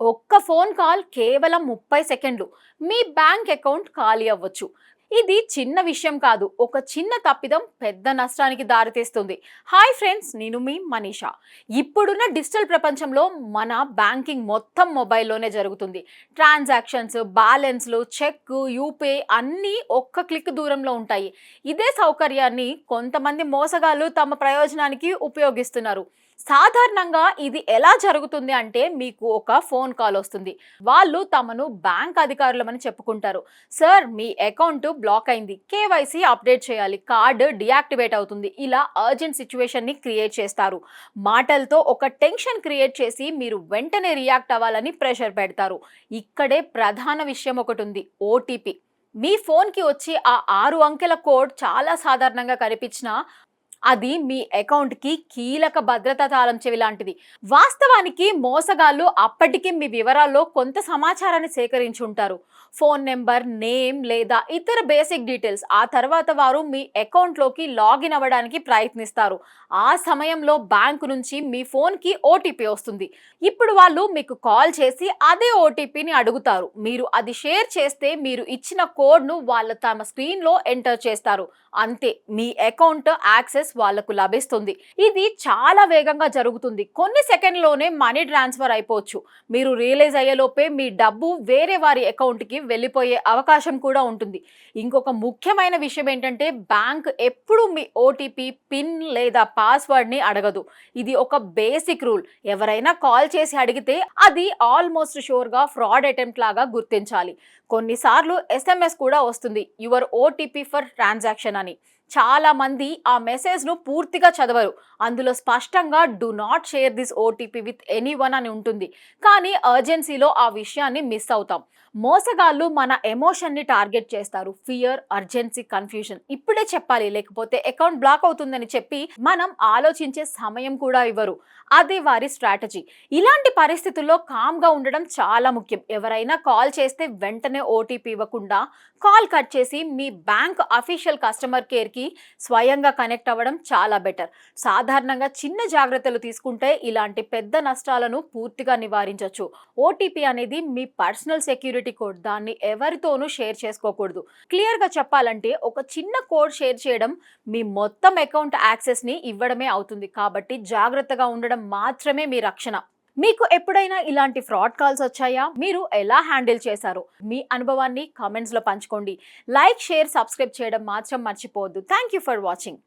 ఒక్క phone call కేవలం 30 సెకండ్లు మీ బ్యాంక్ అకౌంట్ ఖాళీ అవ్వచ్చు. ఇది చిన్న విషయం కాదు. ఒక చిన్న తప్పిదం పెద్ద నష్టానికి దారితీస్తుంది. హాయ్ ఫ్రెండ్స్, నేను మీ మనీషా. ఇప్పుడున్న డిజిటల్ ప్రపంచంలో మన బ్యాంకింగ్ మొత్తం మొబైల్లోనే జరుగుతుంది. ట్రాన్సాక్షన్స్, బ్యాలెన్స్లు, చెక్, యూపీఐ అన్నీ ఒక్క క్లిక్ దూరంలో ఉంటాయి. ఇదే సౌకర్యాన్ని కొంతమంది మోసగాళ్ళు తమ ప్రయోజనానికి ఉపయోగిస్తున్నారు. సాధారణంగా ఇది ఎలా జరుగుతుంది అంటే, మీకు ఒక ఫోన్ కాల్ వస్తుంది. వాళ్ళు తమను బ్యాంక్ అధికారులమని చెప్పుకుంటారు. సార్, మీ అకౌంట్ బ్లాక్ అయింది, కేవైసీ అప్డేట్ చేయాలి, కార్డు డియాక్టివేట్ అవుతుంది, ఇలా అర్జెంట్ సిచ్యువేషన్ ని క్రియేట్ చేస్తారు. మాటలతో ఒక టెన్షన్ క్రియేట్ చేసి మీరు వెంటనే రియాక్ట్ అవ్వాలని ప్రెషర్ పెడతారు. ఇక్కడే ప్రధాన విషయం ఒకటి ఉంది, ఓటీపీ. మీ ఫోన్కి వచ్చి ఆ 6 అంకెల కోడ్ చాలా సాధారణంగా కనిపించినా అది మీ అకౌంట్కి కీలక భద్రతా తాళం చెవి లాంటిది. వాస్తవానికి మోసగాళ్ళు అప్పటికి మీ వివరాల్లో కొంత సమాచారాన్ని సేకరించి ఉంటారు. ఫోన్ నెంబర్, నేమ్ లేదా ఇతర బేసిక్ డీటెయిల్స్. ఆ తర్వాత వారు మీ అకౌంట్లోకి లాగిన్ అవ్వడానికి ప్రయత్నిస్తారు. ఆ సమయంలో బ్యాంకు నుంచి మీ ఫోన్కి ఓటీపీ వస్తుంది. ఇప్పుడు వాళ్ళు మీకు కాల్ చేసి అదే ఓటీపీని అడుగుతారు. మీరు అది షేర్ చేస్తే మీరు ఇచ్చిన కోడ్ను వాళ్ళు తమ స్క్రీన్లో ఎంటర్ చేస్తారు. అంతే, మీ అకౌంట్ యాక్సెస్ వాళ్లకు లభిస్తుంది. ఇది చాలా వేగంగా జరుగుతుంది. కొన్ని సెకండ్లోనే మనీ ట్రాన్స్ఫర్ అయిపోవచ్చు. మీరు రియలైజ్ అయ్యేలోపే మీ డబ్బు వేరే వారి అకౌంట్కి వెళ్ళిపోయే అవకాశం కూడా ఉంటుంది. ఇంకొక ముఖ్యమైన విషయం ఏంటంటే, బ్యాంక్ ఎప్పుడు మీ ఓటీపీ, పిన్ లేదా పాస్వర్డ్ని అడగదు. ఇది ఒక బేసిక్ రూల్. ఎవరైనా కాల్ చేసి అడిగితే అది ఆల్మోస్ట్ షూర్గా ఫ్రాడ్ అటెంప్ట్ లాగా గుర్తించాలి. కొన్నిసార్లు ఎస్ఎంఎస్ కూడా వస్తుంది, యువర్ ఓటీపీ ఫర్ ట్రాన్సాక్షన్ అని. చాలా మంది ఆ మెసేజ్ను పూర్తిగా చదవరు. అందులో స్పష్టంగా do not share this OTP with anyone అని ఉంటుంది. కానీ అర్జెన్సీలో ఆ విషయాన్ని మిస్ అవుతాం. మోసగాళ్ళు మన ఎమోషన్ని టార్గెట్ చేస్తారు. Fear, urgency, confusion. ఇప్పుడే చెప్పాలి లేకపోతే అకౌంట్ బ్లాక్ అవుతుందని చెప్పి మనం ఆలోచించే సమయం కూడా ఇవ్వరు. అదే వారి స్ట్రాటజీ. ఇలాంటి పరిస్థితుల్లో కామ్గా ఉండడం చాలా ముఖ్యం. ఎవరైనా కాల్ చేస్తే వెంటనే ఓటీపీ ఇవ్వకుండా కాల్ కట్ చేసి మీ బ్యాంక్ అఫీషియల్ కస్టమర్ కేర్కి స్వయంగా కనెక్ట్ అవ్వడం చాలా బెటర్. సాధారణంగా చిన్న జాగ్రత్తలు తీసుకుంటే ఇలాంటి పెద్ద నష్టాలను పూర్తిగా నివారించవచ్చు. ఓటీపీ అనేది మీ పర్సనల్ సెక్యూరిటీ కోడ్. దాన్ని ఎవరితోనూ షేర్ చేసుకోకూడదు. క్లియర్గా చెప్పాలంటే, ఒక చిన్న కోడ్ షేర్ చేయడం మీ మొత్తం అకౌంట్ యాక్సెస్ని ఇవ్వడమే అవుతుంది. కాబట్టి జాగ్రత్తగా ఉండడం మాత్రమే మీ రక్షణ. మీకు ఎప్పుడైనా ఇలాంటి ఫ్రాడ్ కాల్స్ వచ్చాయా? మీరు ఎలా హ్యాండిల్ చేశారు? మీ అనుభవాన్ని కామెంట్స్లో పంచుకోండి. లైక్, షేర్, సబ్స్క్రైబ్ చేయడం మాత్రం మర్చిపోవద్దు. Thank you for watching.